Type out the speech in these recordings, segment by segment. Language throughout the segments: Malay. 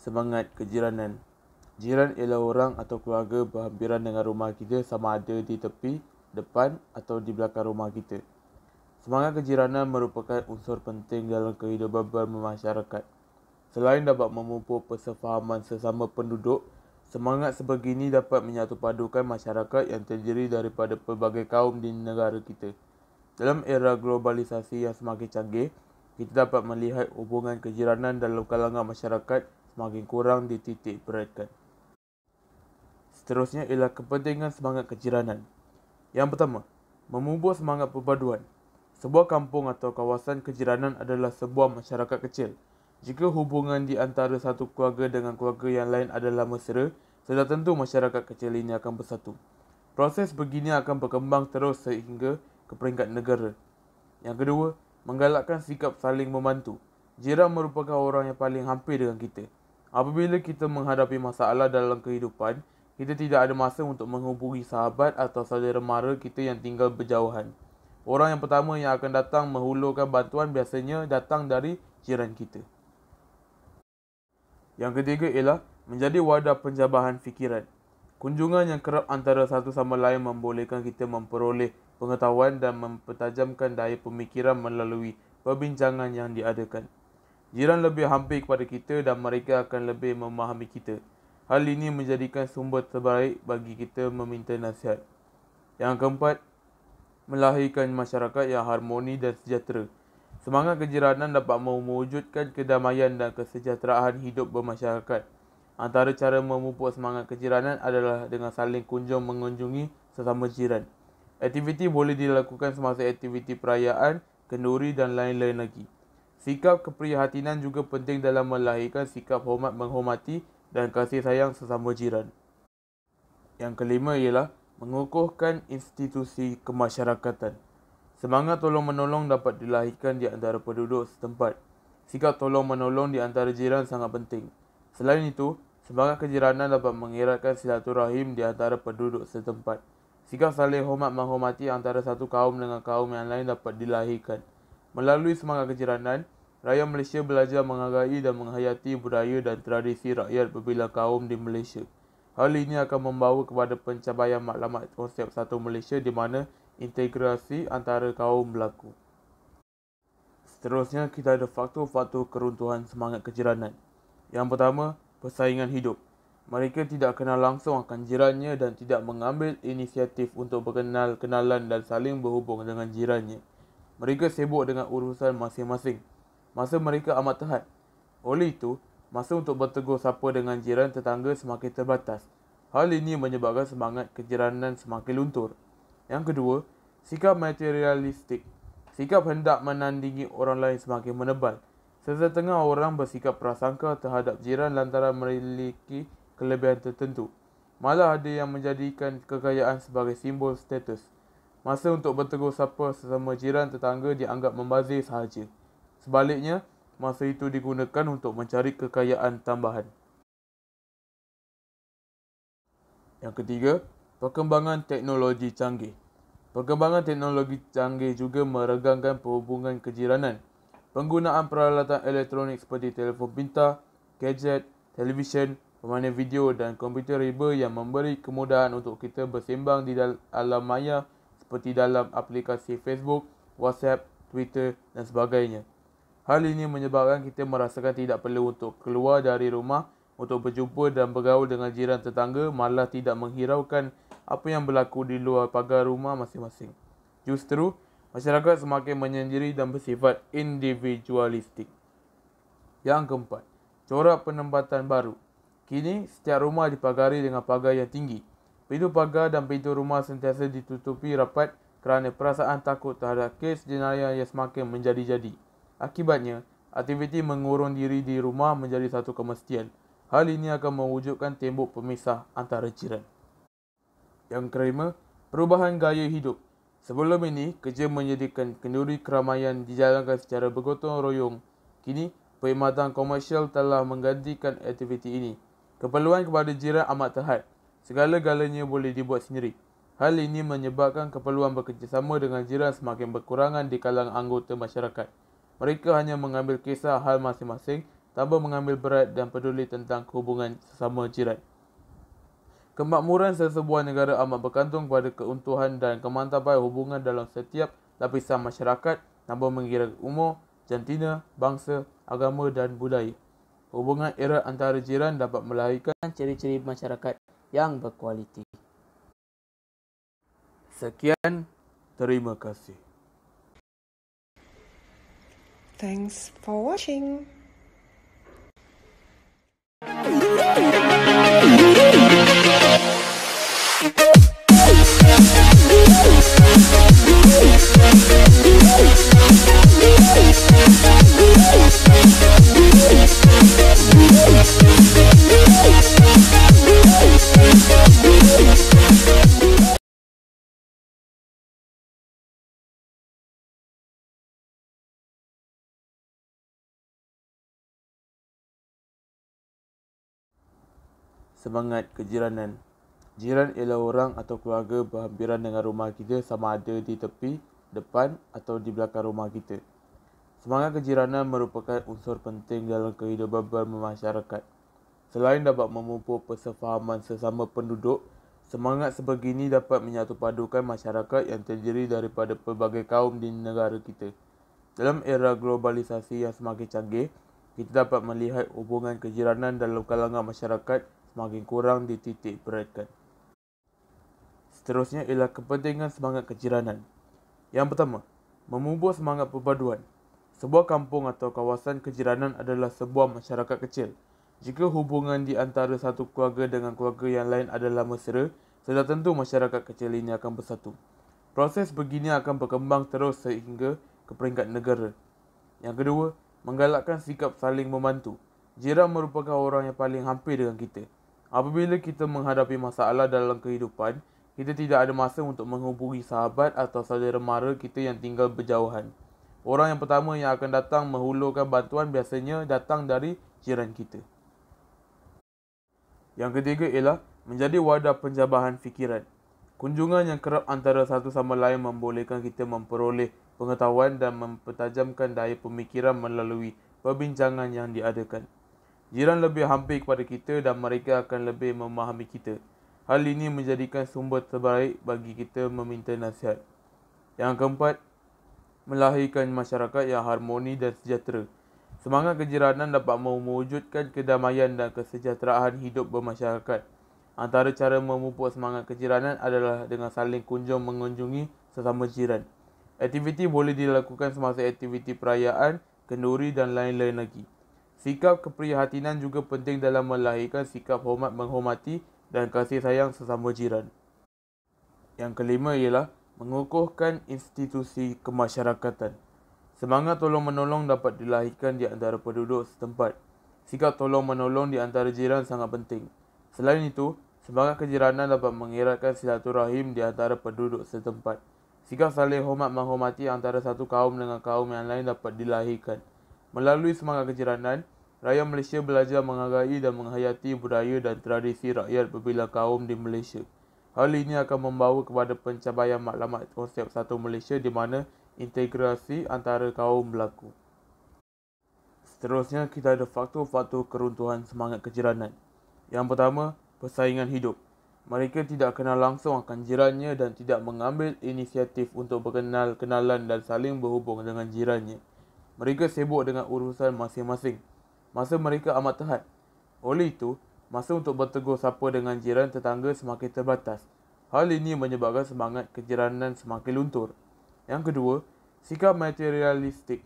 Semangat kejiranan. Jiran ialah orang atau keluarga berhampiran dengan rumah kita, sama ada di tepi, depan atau di belakang rumah kita. Semangat kejiranan merupakan unsur penting dalam kehidupan bermasyarakat. Selain dapat memupuk persefahaman sesama penduduk, semangat sebegini dapat menyatupadukan masyarakat yang terdiri daripada pelbagai kaum di negara kita. Dalam era globalisasi yang semakin canggih, kita dapat melihat hubungan kejiranan dalam kalangan masyarakat semakin kurang dititik beratkan. Seterusnya ialah kepentingan semangat kejiranan. Yang pertama, memupuk semangat perpaduan. Sebuah kampung atau kawasan kejiranan adalah sebuah masyarakat kecil. Jika hubungan di antara satu keluarga dengan keluarga yang lain adalah mesra, sudah tentu masyarakat kecil ini akan bersatu. Proses begini akan berkembang terus sehingga ke peringkat negara. Yang kedua, menggalakkan sikap saling membantu. Jiran merupakan orang yang paling hampir dengan kita. Apabila kita menghadapi masalah dalam kehidupan, kita tidak ada masa untuk menghubungi sahabat atau saudara mara kita yang tinggal berjauhan. Orang yang pertama yang akan datang menghulurkan bantuan biasanya datang dari jiran kita. Yang ketiga ialah menjadi wadah penjabahan fikiran. Kunjungan yang kerap antara satu sama lain membolehkan kita memperoleh pengetahuan dan mempertajamkan daya pemikiran melalui perbincangan yang diadakan. Jiran lebih hampir kepada kita dan mereka akan lebih memahami kita. Hal ini menjadikan sumber terbaik bagi kita meminta nasihat. Yang keempat, melahirkan masyarakat yang harmoni dan sejahtera. Semangat kejiranan dapat mewujudkan kedamaian dan kesejahteraan hidup bermasyarakat. Antara cara memupuk semangat kejiranan adalah dengan saling kunjung mengunjungi sesama jiran. Aktiviti boleh dilakukan semasa aktiviti perayaan, kenduri dan lain-lain lagi. Sikap keprihatinan juga penting dalam melahirkan sikap hormat menghormati dan kasih sayang sesama jiran. Yang kelima ialah mengukuhkan institusi kemasyarakatan. Semangat tolong-menolong dapat dilahirkan di antara penduduk setempat. Sikap tolong-menolong di antara jiran sangat penting. Selain itu, semangat kejiranan dapat mengeratkan silaturahim di antara penduduk setempat. Sikap saling hormat menghormati antara satu kaum dengan kaum yang lain dapat dilahirkan. Melalui semangat kejiranan, rakyat Malaysia belajar menghargai dan menghayati budaya dan tradisi rakyat berbilang kaum di Malaysia. Hal ini akan membawa kepada pencapaian matlamat konsep satu Malaysia di mana integrasi antara kaum berlaku. Seterusnya, kita ada faktor-faktor keruntuhan semangat kejiranan. Yang pertama, persaingan hidup. Mereka tidak kenal langsung akan jirannya dan tidak mengambil inisiatif untuk berkenal-kenalan dan saling berhubung dengan jirannya. Mereka sibuk dengan urusan masing-masing. Masa mereka amat terhad. Oleh itu, masa untuk bertegur sapa dengan jiran tetangga semakin terbatas. Hal ini menyebabkan semangat kejiranan semakin luntur. Yang kedua, sikap materialistik. Sikap hendak menandingi orang lain semakin menebal. Sesetengah orang bersikap prasangka terhadap jiran lantaran memiliki kelebihan tertentu. Malah ada yang menjadikan kekayaan sebagai simbol status. Masa untuk bertegur sapa sesama jiran tetangga dianggap membazir sahaja. Sebaliknya, masa itu digunakan untuk mencari kekayaan tambahan. Yang ketiga, perkembangan teknologi canggih. Perkembangan teknologi canggih juga meregangkan perhubungan kejiranan. Penggunaan peralatan elektronik seperti telefon pintar, gadget, televisyen, permainan video dan komputer riba yang memberi kemudahan untuk kita bersembang di alam maya seperti dalam aplikasi Facebook, WhatsApp, Twitter dan sebagainya. Hal ini menyebabkan kita merasakan tidak perlu untuk keluar dari rumah untuk berjumpa dan bergaul dengan jiran tetangga, malah tidak menghiraukan apa yang berlaku di luar pagar rumah masing-masing. Justru, masyarakat semakin menyendiri dan bersifat individualistik. Yang keempat, corak penempatan baru. Kini, setiap rumah dipagari dengan pagar yang tinggi. Pintu pagar dan pintu rumah sentiasa ditutupi rapat kerana perasaan takut terhadap kes jenayah yang semakin menjadi-jadi. Akibatnya, Aktiviti mengurung diri di rumah menjadi satu kemestian. Hal ini akan mewujudkan tembok pemisah antara jiran. Yang kelima, perubahan gaya hidup. Sebelum ini, kerja menyediakan kenduri keramaian dijalankan secara bergotong royong. Kini, perkhidmatan komersial telah menggantikan aktiviti ini. Keperluan kepada jiran amat terhad. Segala-galanya boleh dibuat sendiri. Hal ini menyebabkan keperluan bekerjasama dengan jiran semakin berkurangan di kalangan anggota masyarakat. Mereka hanya mengambil kisah hal masing-masing tanpa mengambil berat dan peduli tentang hubungan sesama jiran. Kemakmuran sesebuah negara amat bergantung pada keuntuhan dan kemantapan hubungan dalam setiap lapisan masyarakat tanpa mengira umur, jantina, bangsa, agama dan budaya. Hubungan erat antara jiran dapat melahirkan ciri-ciri masyarakat yang berkualiti. Sekian, terima kasih. Thanks for watching. Semangat kejiranan. Jiran ialah orang atau keluarga berhampiran dengan rumah kita sama ada di tepi, depan atau di belakang rumah kita. Semangat kejiranan merupakan unsur penting dalam kehidupan bermasyarakat. Selain dapat memupuk persefahaman sesama penduduk, semangat sebegini dapat menyatupadukan masyarakat yang terdiri daripada pelbagai kaum di negara kita. Dalam era globalisasi yang semakin canggih, kita dapat melihat hubungan kejiranan dalam kalangan masyarakat semakin kurang dititik beratkan. Seterusnya ialah kepentingan semangat kejiranan. Yang pertama, memupuk semangat perpaduan. Sebuah kampung atau kawasan kejiranan adalah sebuah masyarakat kecil. Jika hubungan di antara satu keluarga dengan keluarga yang lain adalah mesra, sudah tentu masyarakat kecil ini akan bersatu. Proses begini akan berkembang terus sehingga ke peringkat negara. Yang kedua, menggalakkan sikap saling membantu. Jiran merupakan orang yang paling hampir dengan kita. Apabila kita menghadapi masalah dalam kehidupan, kita tidak ada masa untuk menghubungi sahabat atau saudara mara kita yang tinggal berjauhan. Orang yang pertama yang akan datang menghulurkan bantuan biasanya datang dari jiran kita. Yang ketiga ialah menjadi wadah penjabahan fikiran. Kunjungan yang kerap antara satu sama lain membolehkan kita memperoleh pengetahuan dan mempertajamkan daya pemikiran melalui perbincangan yang diadakan. Jiran lebih hampir kepada kita dan mereka akan lebih memahami kita. Hal ini menjadikan sumber terbaik bagi kita meminta nasihat. Yang keempat, melahirkan masyarakat yang harmoni dan sejahtera. Semangat kejiranan dapat mewujudkan kedamaian dan kesejahteraan hidup bermasyarakat. Antara cara memupuk semangat kejiranan adalah dengan saling kunjung mengunjungi sesama jiran. Aktiviti boleh dilakukan semasa aktiviti perayaan, kenduri dan lain-lain lagi. Sikap keprihatinan juga penting dalam melahirkan sikap hormat menghormati dan kasih sayang sesama jiran. Yang kelima ialah mengukuhkan institusi kemasyarakatan. Semangat tolong-menolong dapat dilahirkan di antara penduduk setempat. Sikap tolong-menolong di antara jiran sangat penting. Selain itu, semangat kejiranan dapat mengeratkan silaturahim di antara penduduk setempat. Sikap saling hormat menghormati antara satu kaum dengan kaum yang lain dapat dilahirkan. Melalui semangat kejiranan, rakyat Malaysia belajar menghargai dan menghayati budaya dan tradisi rakyat berbilang kaum di Malaysia. Hal ini akan membawa kepada pencapaian matlamat konsep satu Malaysia di mana integrasi antara kaum berlaku. Seterusnya, kita ada faktor-faktor keruntuhan semangat kejiranan. Yang pertama, persaingan hidup. Mereka tidak kenal langsung akan jirannya dan tidak mengambil inisiatif untuk berkenal-kenalan dan saling berhubung dengan jirannya. Mereka sibuk dengan urusan masing-masing. Masa mereka amat terhad. Oleh itu, masa untuk bertegur sapa dengan jiran tetangga semakin terbatas. Hal ini menyebabkan semangat kejiranan semakin luntur. Yang kedua, sikap materialistik.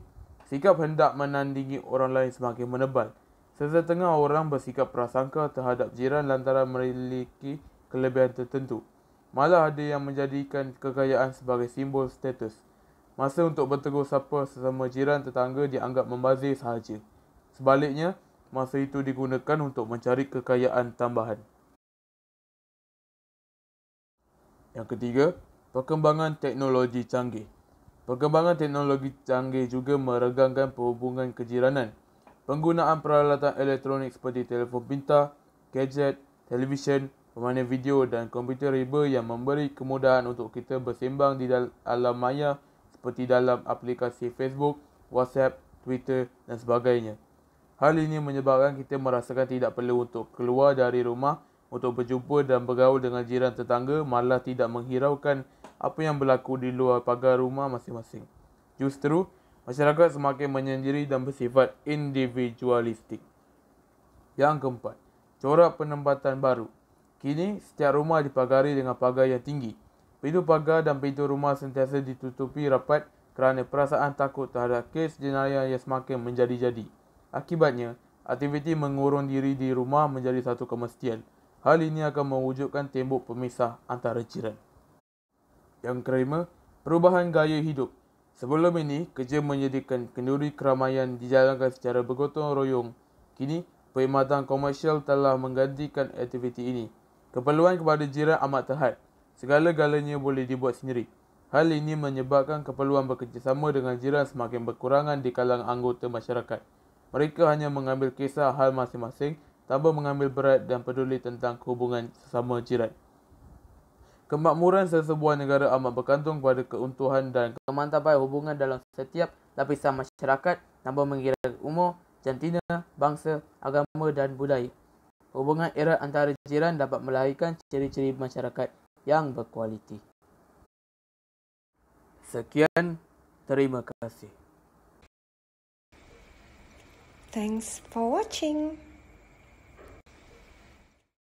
Sikap hendak menandingi orang lain semakin menebal. Sesetengah orang bersikap prasangka terhadap jiran lantaran memiliki kelebihan tertentu. Malah ada yang menjadikan kekayaan sebagai simbol status. Masa untuk bertegur sapa sesama jiran tetangga dianggap membazir sahaja. Sebaliknya, masa itu digunakan untuk mencari kekayaan tambahan. Yang ketiga, perkembangan teknologi canggih. Perkembangan teknologi canggih juga meregangkan perhubungan kejiranan. Penggunaan peralatan elektronik seperti telefon pintar, gadget, televisyen, permainan video dan komputer riba yang memberi kemudahan untuk kita bersembang di alam maya seperti dalam aplikasi Facebook, WhatsApp, Twitter dan sebagainya. Hal ini menyebabkan kita merasakan tidak perlu untuk keluar dari rumah untuk berjumpa dan bergaul dengan jiran tetangga, malah tidak menghiraukan apa yang berlaku di luar pagar rumah masing-masing. Justru, masyarakat semakin menyendiri dan bersifat individualistik. Yang keempat, corak penempatan baru. Kini, setiap rumah dipagari dengan pagar yang tinggi. Pintu pagar dan pintu rumah sentiasa ditutupi rapat kerana perasaan takut terhadap kes jenayah yang semakin menjadi-jadi. Akibatnya, aktiviti mengurung diri di rumah menjadi satu kemestian. Hal ini akan mewujudkan tembok pemisah antara jiran. Yang kelima, perubahan gaya hidup. Sebelum ini, kerja menyediakan kenduri keramaian dijalankan secara bergotong royong. Kini, perkhidmatan komersial telah menggantikan aktiviti ini. Keperluan kepada jiran amat terhad. Segala-galanya boleh dibuat sendiri. Hal ini menyebabkan keperluan bekerjasama dengan jiran semakin berkurangan di kalangan anggota masyarakat. Mereka hanya mengambil kisah hal masing-masing tanpa mengambil berat dan peduli tentang hubungan sesama jiran. Kemakmuran sesebuah negara amat bergantung pada keuntuhan dan kemantapan hubungan dalam setiap lapisan masyarakat tanpa mengira umur, jantina, bangsa, agama dan budaya. Hubungan erat antara jiran dapat melahirkan ciri-ciri masyarakat yang berkualiti. Sekian, terima kasih. Thanks for watching.